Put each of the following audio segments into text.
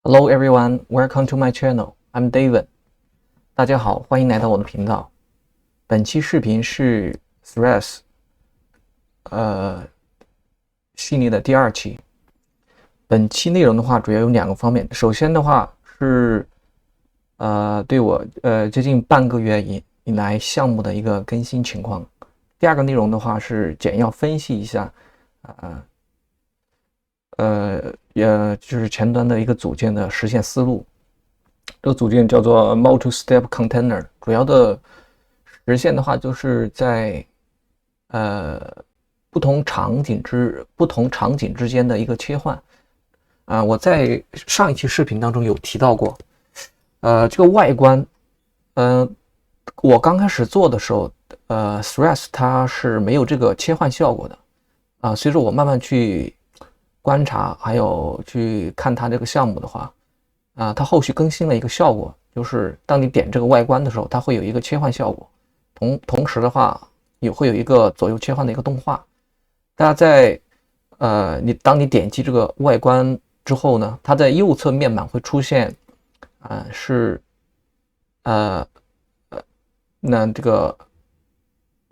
Hello everyone, welcome to my channel. I'm David. 大家好，欢迎来到我的频道。本期视频是 Threads 系列的第二期。本期内容的话，主要有两个方面。首先的话是对我接近半个月以来项目的一个更新情况。第二个内容的话是简要分析一下就是前端的一个组件的实现思路。这个组件叫做 Multi-Step Container， 主要的实现的话就是在不同场景之间的一个切换。我在上一期视频当中有提到过，这个外观，我刚开始做的时候，Threads 它是没有这个切换效果的，随着我慢慢去观察还有去看它这个项目的话，它后续更新了一个效果，就是当你点这个外观的时候，它会有一个切换效果，同时的话也会有一个左右切换的一个动画。大家在当你点击这个外观之后呢，它在右侧面板会出现那这个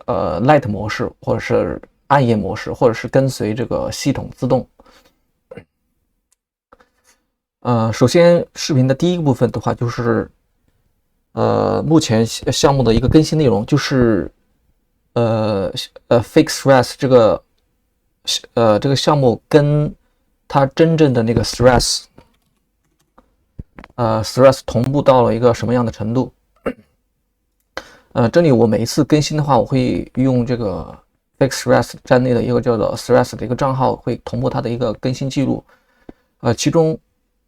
Light 模式，或者是暗夜模式，或者是跟随这个系统自动。首先视频的第一个部分的话就是目前项目的一个更新内容，就是Fake Threads 这个项目跟它真正的那个 Threads 同步到了一个什么样的程度。这里我每一次更新的话，我会用这个 Fake Threads 站内的一个叫做 Threads 的一个账号，会同步它的一个更新记录。其中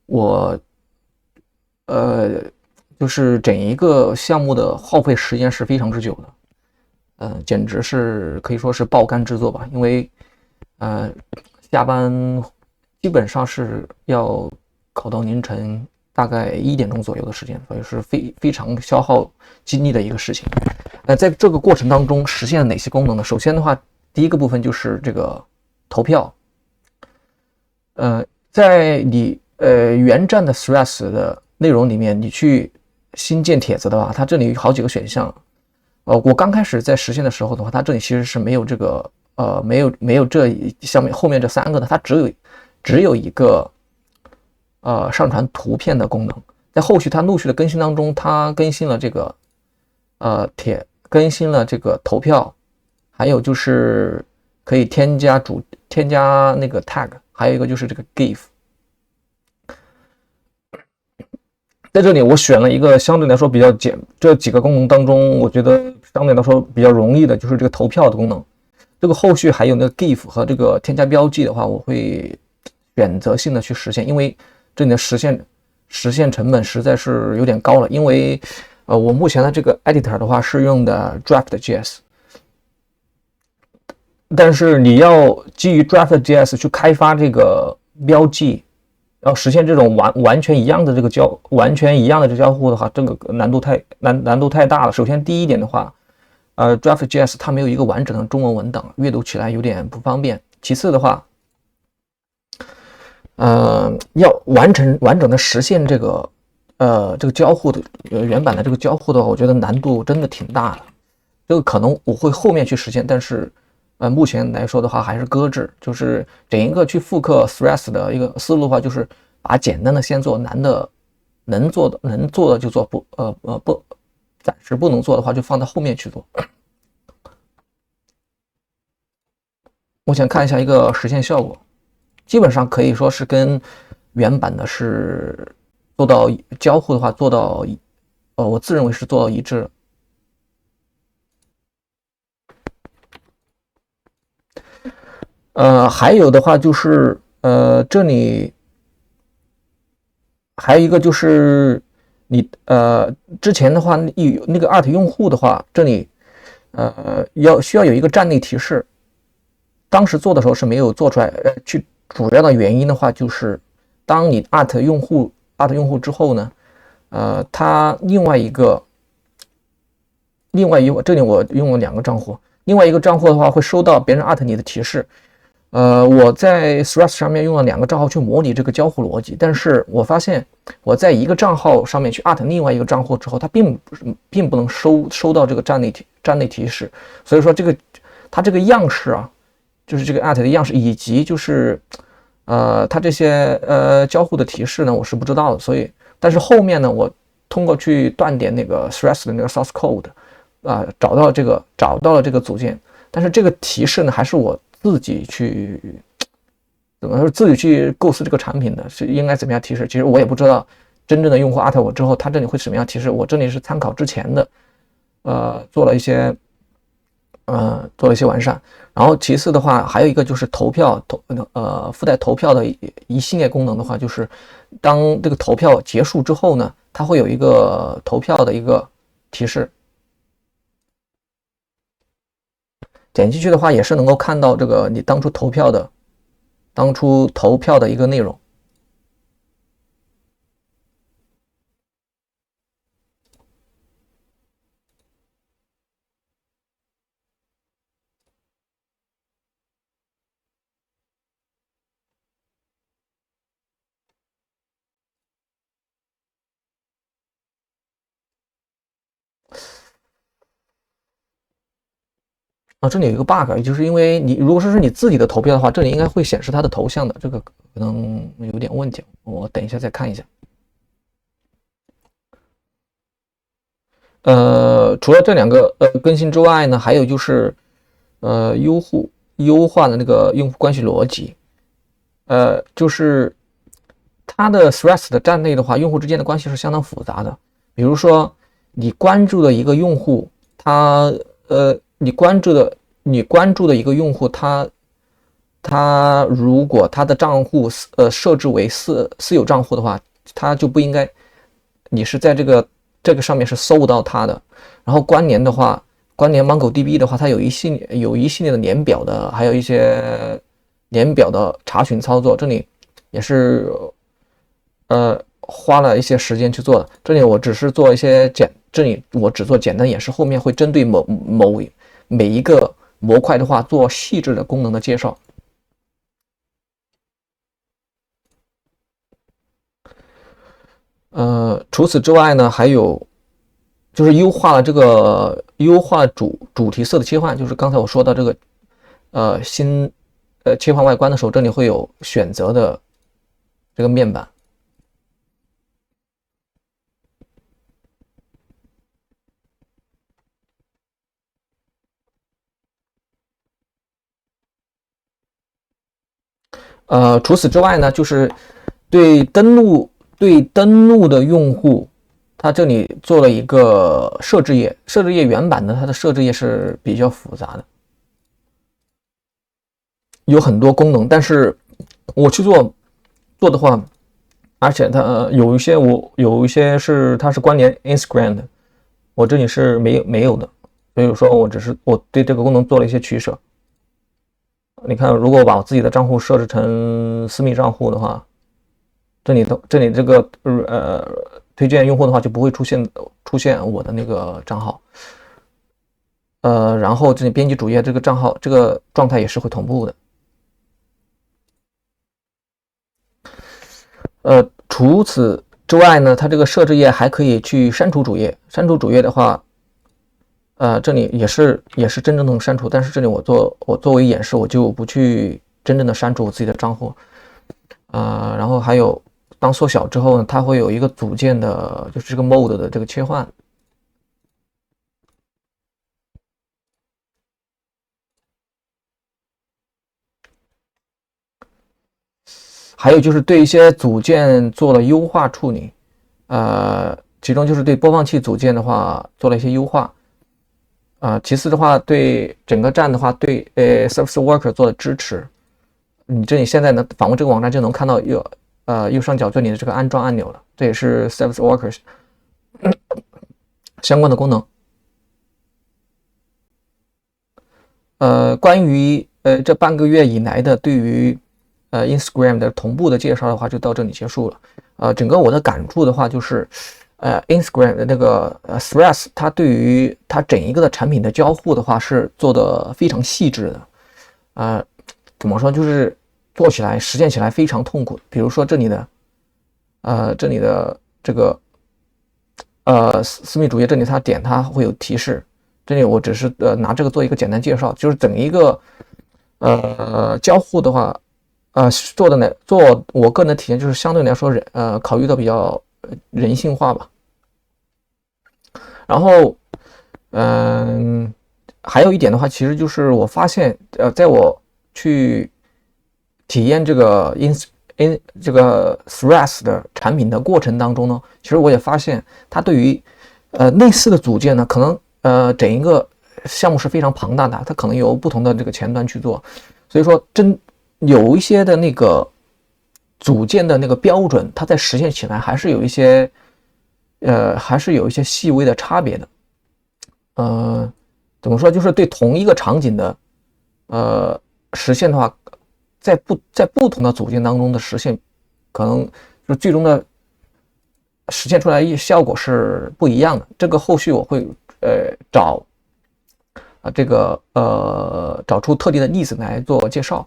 我就是整一个项目的耗费时间是非常之久的，简直是可以说是爆肝之作吧。因为下班基本上是要搞到凌晨大概1点钟左右的时间，所以是非常消耗精力的一个事情。在这个过程当中实现了哪些功能呢？首先的话，第一个部分就是这个投票。在你原站的 Threads 的内容里面，你去新建帖子的话，它这里有好几个选项。我刚开始在实现的时候的话，它这里其实是没有这个没有这下面后面这3个的，它只有一个上传图片的功能。在后续它陆续的更新当中，它更新了这个更新了这个投票，还有就是可以添加那个 tag， 还有一个就是这个 GIF。在这里我选了一个相对来说比较这几个功能当中，我觉得相对来说比较容易的就是这个投票的功能。这个后续还有那个 GIF 和这个添加标记的话，我会选择性的去实现，因为这里的实现成本实在是有点高了。因为我目前的这个 editor 的话是用的 Draft.js， 但是你要基于 Draft.js 去开发这个标记，要实现这种完全一样的这个交互的话，这个难度太大了。首先第一点的话，Draft.js 它没有一个完整的中文文档，阅读起来有点不方便。其次的话，要完整的实现这个交互的原版的这个交互的话，我觉得难度真的挺大的。这个可能我会后面去实现，但是目前来说的话还是搁置。就是整一个去复刻 Threads 的一个思路的话，就是把简单的先做，难的能做的就做，暂时不能做的话就放到后面去做。目前看一下一个实现效果，基本上可以说是跟原版的是做到交互的话做到我自认为是做到一致。还有的话就是这里还有一个就是你之前的话那个 art 用户的话，这里需要有一个站内提示，当时做的时候是没有做出来。主要的原因的话就是当你 art 用户之后呢，它另外一个这里我用了2个账户，另外一个账户的话会收到别人 art 你的提示。我在 Threads 上面用了2个账号去模拟这个交互逻辑，但是我发现我在一个账号上面去 另外一个账户之后，它并不能收到这个站内提示，所以说它这个样式啊，就是这个的样式，以及就是它这些交互的提示呢，我是不知道的，所以但是后面呢，我通过去断点那个 Threads 的那个 source code 找到了这个组件，但是这个提示呢，还是我自己去构思这个产品的，是应该怎么样提示？其实我也不知道，真正的用户我之后，他这里会什么样提示？我这里是参考之前的，做了一些完善。然后其次的话，还有一个就是附带投票的一系列功能的话，就是当这个投票结束之后呢，它会有一个投票的一个提示。点进去的话，也是能够看到这个你当初投票的一个内容。这里有一个 bug， 就是因为你如果说是你自己的投票的话，这里应该会显示它的头像的，这个可能有点问题，我等一下再看一下。除了这2个更新之外呢，还有就是优化的那个用户关系逻辑，就是它的 Threads 的站内的话，用户之间的关系是相当复杂的。比如说你关注的一个用户，你关注的一个用户，他如果他的账户设置为私有账户的话，他就不应该你是在这个上面是搜不到他的。然后关联 MongoDB 的话，它有一系列的年表的，还有一些年表的查询操作，这里也是花了一些时间去做的。这里我只是做一些我只做简单演示，后面会针对每一个模块的话做细致的功能的介绍。除此之外呢，还有就是优化主题色的切换，就是刚才我说到这个切换外观的时候，这里会有选择的这个面板。除此之外呢，就是对登录的用户，它这里做了一个设置页原版的它的设置页是比较复杂的，有很多功能，但是我去做的话，而且它有一些是它是关联 Instagram 的，我这里是没有的，所以说我对这个功能做了一些取舍。你看，如果把我自己的账户设置成私密账户的话，这里这个推荐用户的话就不会出现我的那个账号。然后这里编辑主页这个账号这个状态也是会同步的。除此之外呢，它这个设置页还可以去删除主页。删除主页的话，这里也是真正能删除，但是这里我作为演示，我就不去真正的删除我自己的账户。然后还有当缩小之后呢，它会有一个组件的，就是这个 mode 的这个切换。还有就是对一些组件做了优化处理，其中就是对播放器组件的话做了一些优化，其次的话对整个站的话对Service Worker 做了支持。你这里现在呢访问这个网站就能看到右上角这里的这个安装按钮了，这也是 Service Worker 相关的功能。关于这半个月以来的对于Instagram 的同步的介绍的话，就到这里结束了。整个我的感触的话，就是Instagram 的那个Threads， 它对于它整一个的产品的交互的话，是做的非常细致的。怎么说，就是做起来实现起来非常痛苦。比如说这里的这个私密主页这里它会有提示，这里我只是拿这个做一个简单介绍，就是整一个交互的话，做我个人的体验就是相对来说考虑到比较人性化吧。然后还有一点的话，其实就是我发现在我去体验这个这个 Threads 的产品的过程当中呢，其实我也发现它对于类似的组件呢，可能整一个项目是非常庞大的，它可能由不同的这个前端去做，所以说有一些的那个组件的那个标准，它在实现起来还是有一些细微的差别的。怎么说？就是对同一个场景的实现的话，在不同的组件当中的实现，可能就最终的实现出来效果是不一样的。这个后续我会找出特定的例子来做介绍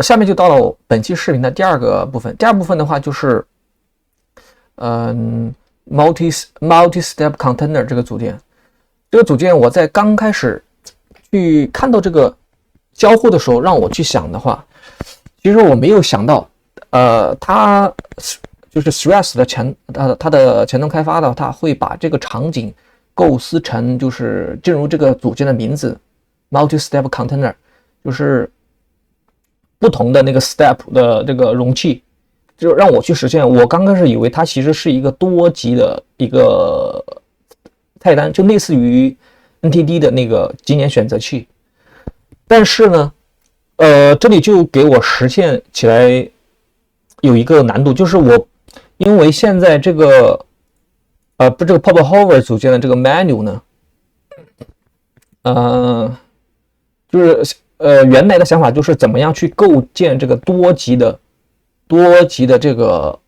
下面就到了本期视频的第二个部分。第二部分的话就是multi-step container 这个组件。这个组件我在刚开始去看到这个交互的时候，让我去想的话，其实我没有想到它就是 Threads 的它的前端开发的，它会把这个场景构思成就是正如这个组件的名字 multi-step container， 就是不同的那个 step 的这个容器，就让我去实现。我刚开始以为它其实是一个多级的一个菜单，就类似于 NTD 的那个今年选择器。但是呢，这里就给我实现起来有一个难度，就是因为现在这个这个 Pop Hover 组件的这个 menu 呢，就是原来的想法就是怎么样去构建这个多级的这个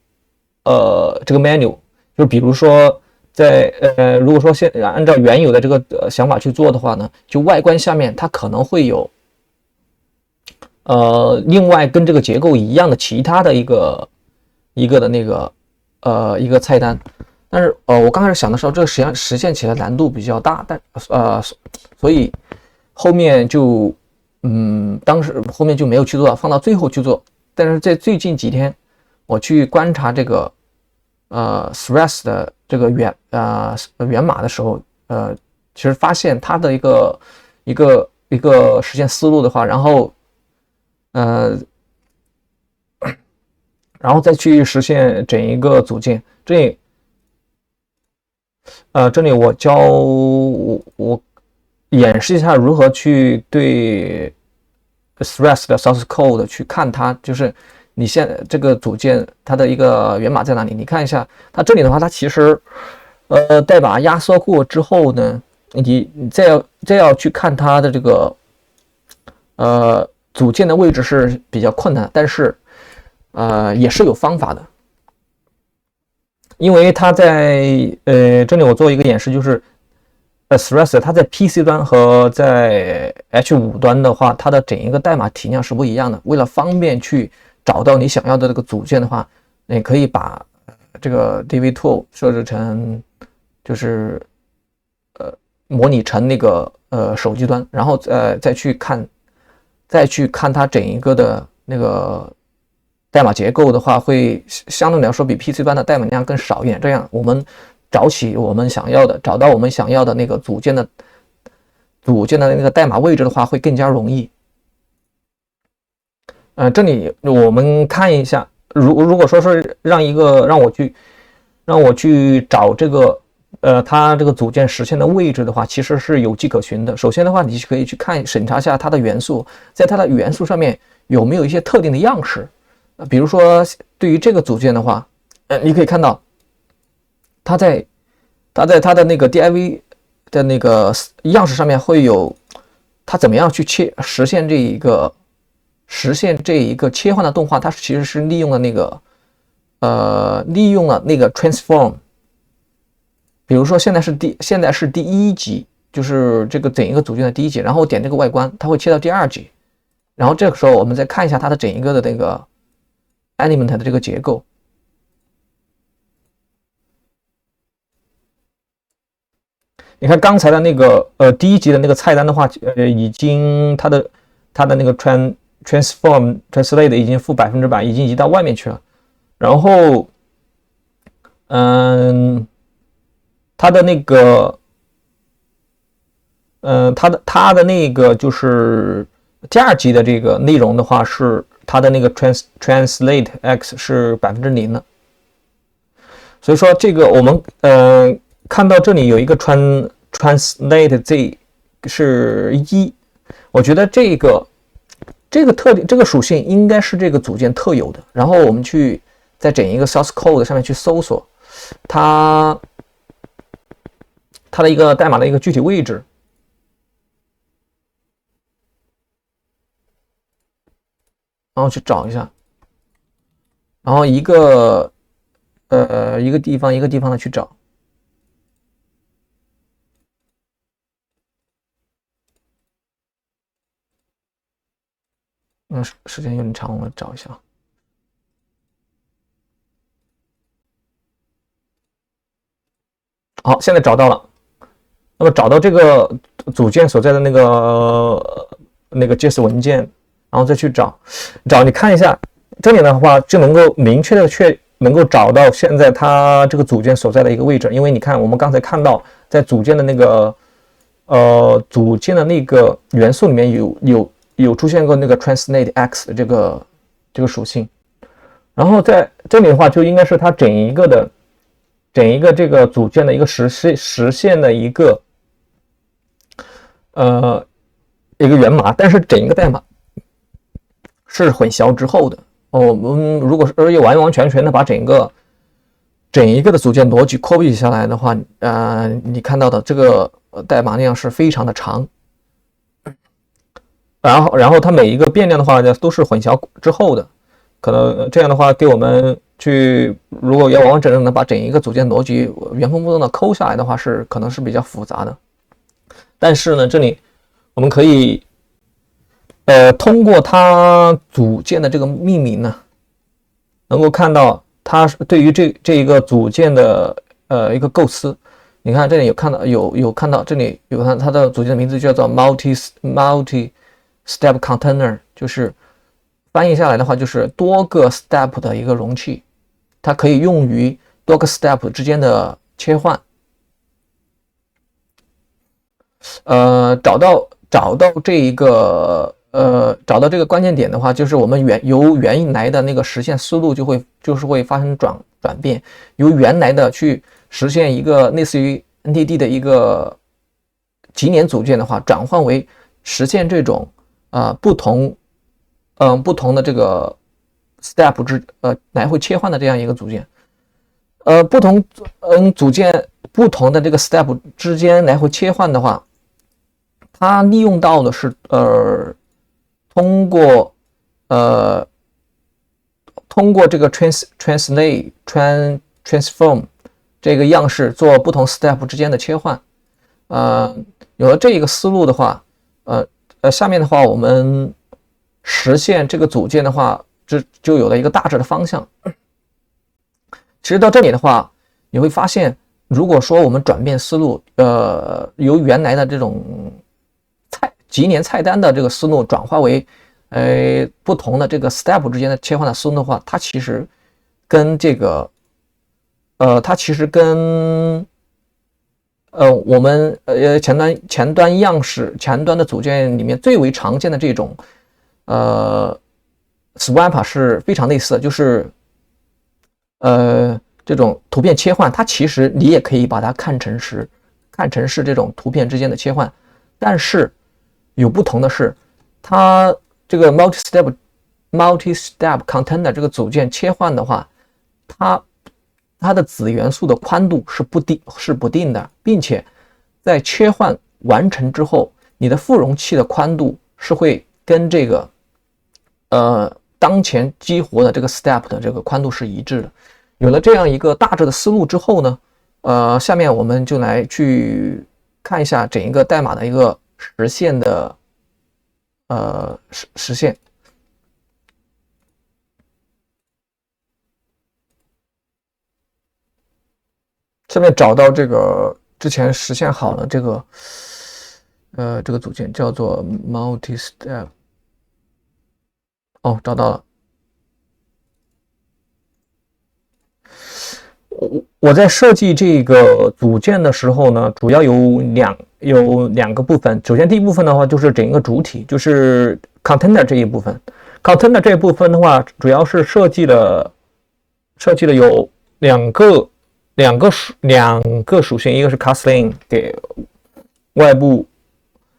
这个 menu， 就比如说如果说按照原有的这个想法去做的话呢，就外观下面它可能会有另外跟这个结构一样的其他的一个的那个一个菜单。但是我刚开始想的时候，这个实现起来难度比较大，所以后面就当时后面就没有去做，放到最后去做。但是在最近几天，我去观察这个Threads 的这个源码的时候，其实发现它的一个实现思路的话，然后再去实现整一个组件。这里我演示一下如何去对 Threads 的 source code 去看它，就是你现在这个组件它的一个源码在哪里？你看一下，它这里的话，它其实代码压缩过之后呢，你再要去看它的这个组件的位置是比较困难，但是也是有方法的。因为它在这里我做一个演示，就是Threads 它在 PC 端和在 H5 端的话，它的整一个代码体量是不一样的。为了方便去找到你想要的这个组件的话，你可以把这个 DV2 设置成就是模拟成那个手机端，然后再去看它整一个的那个代码结构的话，会相对来说比 PC 端的代码量更少一点。这样我们找到我们想要的那个组件的那个代码位置的话，会更加容易。这里我们看一下，如果说是让我去找这个它这个组件实现的位置的话，其实是有迹可循的。首先的话，你可以去审查一下它的元素，在它的元素上面有没有一些特定的样式。比如说对于这个组件的话，你可以看到它在它的那个 div 的那个样式上面会有它怎么样去实现这一个切换的动画。它其实是利用了那个 transform。比如说现在是第一级，就是这个整一个组件的第一级，然后点这个外观，它会切到第二级，然后这个时候我们再看一下它的整一个的那个 element 的这个结构。你看刚才的那个第一级的那个菜单的话，已经它的那个 transform translate 已经负100%，已经移到外面去了。然后，它的那个，它的那个就是第二级的这个内容的话，是它的那个 translate x 是0%的。所以说这个我们看到这里有一个 translate z 是1，我觉得这个特点这个属性应该是这个组件特有的。然后我们去在整一个 source code 上面去搜索它的一个代码的一个具体位置，然后去找一下，然后一个地方一个地方的去找。时间有点长，我找一下。好，现在找到了。那么找到这个组件所在的那个 JS 文件，然后再去找，你看一下这里的话，就能够明确的能够找到现在它这个组件所在的一个位置。因为你看，我们刚才看到在组件的那个组件的那个元素里面有出现过那个 translate x 的这个属性，然后在这里的话就应该是它整一个这个组件的一个实现的一个源码，但是整一个代码是混淆之后的。我们如果是完完全全的把整一个的组件逻辑 copy 下来的话，你看到的这个代码量是非常的长。然后它每一个变量的话都是混淆之后的，可能这样的话给我们如果要完完整整的把整一个组件逻辑原封不动的抠下来的话，可能是比较复杂的。但是呢，这里我们可以通过它组件的这个命名呢，能够看到它对于这一个组件的一个构思。你看这里有看到这里有它的组件的名字叫做 multi step container， 就是翻译下来的话就是多个 step 的一个容器，它可以用于多个 step 之间的切换。找到这个关键点的话，就是我们由原来的那个实现思路就是会发生转变，由原来的去实现一个类似于 NTD 的一个级联组件的话，转换为实现这种不同的这个 step 来回切换的这样一个组件。不同组件不同的这个 step 之间来回切换的话，它利用到的是通过这个 translate transform 这个样式做不同 step 之间的切换。有了这一个思路的话，下面的话我们实现这个组件的话，就有了一个大致的方向。其实到这里的话，你会发现，如果说我们转变思路，由原来的这种级联菜单的这个思路转化为不同的这个 step 之间的切换的思路的话，它其实跟我们前端样式前端的组件里面最为常见的这种swap 是非常类似的，就是这种图片切换，它其实你也可以把它看成是这种图片之间的切换，但是有不同的是，它这个 multi-step container 这个组件切换的话，它的子元素的宽度是不定的，并且在切换完成之后，你的副容器的宽度是会跟这个当前激活的这个 step 的这个宽度是一致的。有了这样一个大致的思路之后呢，下面我们就来去看一下整一个代码的一个实现的实现。下面找到这个之前实现好了这个组件叫做 multi-step， 哦，找到了。我在设计这个组件的时候呢，主要有两个部分。首先第一部分的话就是整个主体，就是 container 这一部分。container 这一部分的话，主要是设计了有两个属性，一个是 castling 给外部，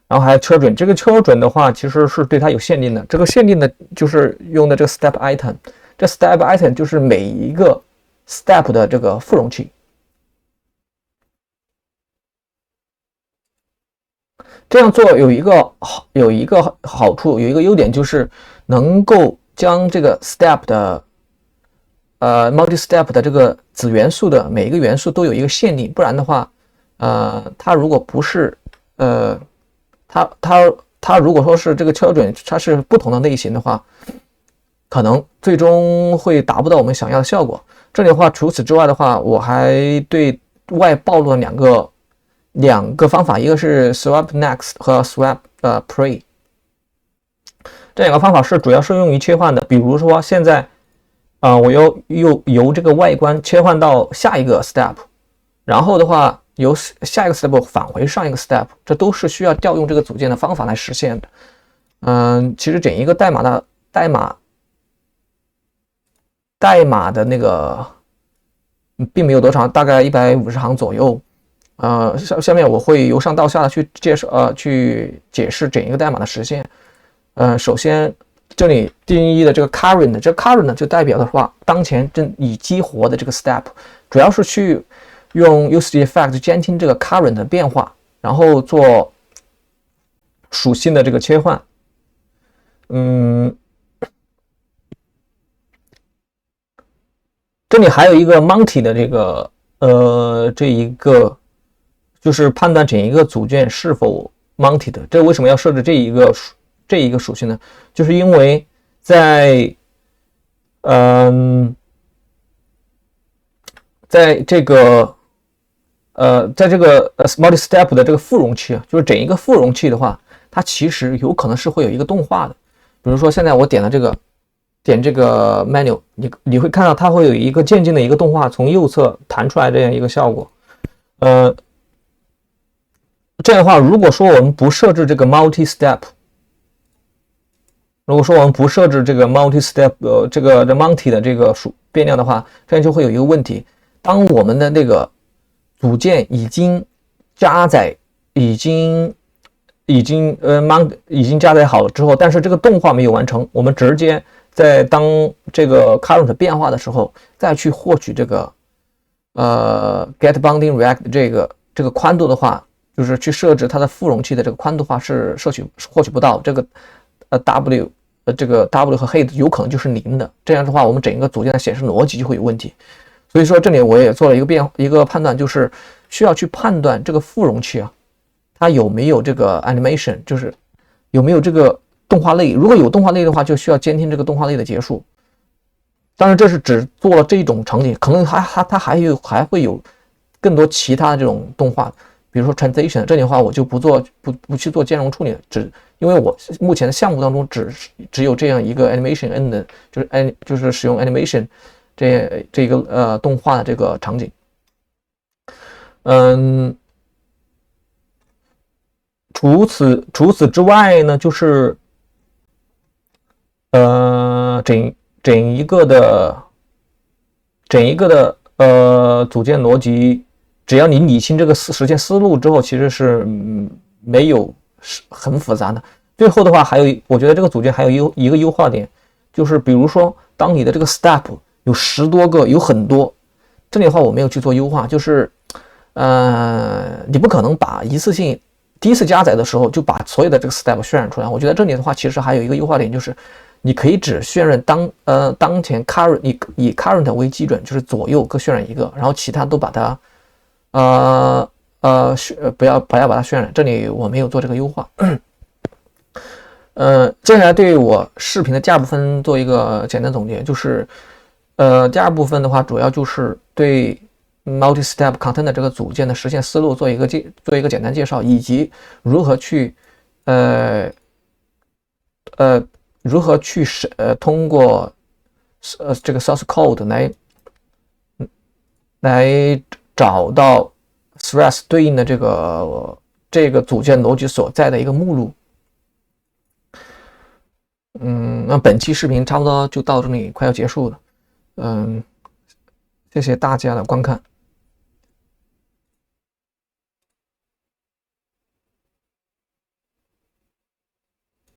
然后还有车准。这个车准的话，其实是对它有限定的。这个限定的就是用的这个 step item， 这 step item 就是每一个 step 的这个附容器。这样做有一个好处，有一个优点，就是能够将这个 step 的multi-step 的这个子元素的每一个元素都有一个限定，不然的话，它如果不是它如果说是这个车准它是不同的类型的话，可能最终会达不到我们想要的效果。这里的话，除此之外的话，我还对外暴露了两个方法，一个是 swap next 和 swap pre。这两个方法主要是用于切换的。比如说现在我由这个外观切换到下一个 step， 然后的话由下一个 step 返回上一个 step， 这都是需要调用这个组件的方法来实现的。其实整一个代码的那个并没有多长，大概150行左右。下面我会由上到下的去去解释整一个代码的实现。首先这里定义的这个 current， 这 current 呢就代表的话当前正已激活的这个 step， 主要是去用 useEffect 监听这个 current 的变化，然后做属性的这个切换。这里还有一个 multi 的这个这一个就是判断整一个组件是否 multi 的。这为什么要设置这一个属性呢？就是因为在这个multi-step 的这个附容器就是整一个附容器的话，它其实有可能是会有一个动画的。比如说现在我点这个 menu， 你会看到它会有一个渐进的一个动画从右侧弹出来这样一个效果。这样的话，如果说我们不设置这个 multi-step， 这个 multi 的这个变量的话，这样就会有一个问题。当我们的那个组件已经加载好了之后，但是这个动画没有完成，我们直接在当这个 current 变化的时候，再去获取这个get bounding react 这个宽度的话，就是去设置它的附容器的这个宽度的话是获取不到。这个W 和 height 有可能就是0的，这样的话我们整个组件的显示逻辑就会有问题。所以说这里我也做了一个判断，就是需要去判断这个附容器它有没有这个 animation， 就是有没有这个动画类。如果有动画类的话，就需要监听这个动画类的结束。当然这是只做了这一种场景，可能它还会有更多其他的这种动画，比如说 transition， 这里的话我就不去做兼容处理，因为我目前的项目当中只有这样一个 animation end， 就是使用 animation 这个动画的这个场景。除此之外呢，就是整一个的组件逻辑，只要你理清这个实现思路之后，其实是没有很复杂的。最后的话，我觉得这个组件还有一个优化点，就是比如说当你的这个 step 有10多个，有很多，这里的话我没有去做优化，就是你不可能把第一次加载的时候就把所有的这个 step 渲染出来。我觉得这里的话其实还有一个优化点，就是你可以只渲染当前 current， 以 current 为基准，就是左右各渲染一个，然后其他都把它不要把它渲染，这里我没有做这个优化。接下来对我视频的第二部分做一个简单总结，就是第二部分的话，主要就是对 multi-step container 这个组件的实现思路做一个简单介绍，以及如何去通过这个 source code 来找到 Threads 对应的这个组件逻辑所在的一个目录。那本期视频差不多就到这里，快要结束了。谢谢大家的观看。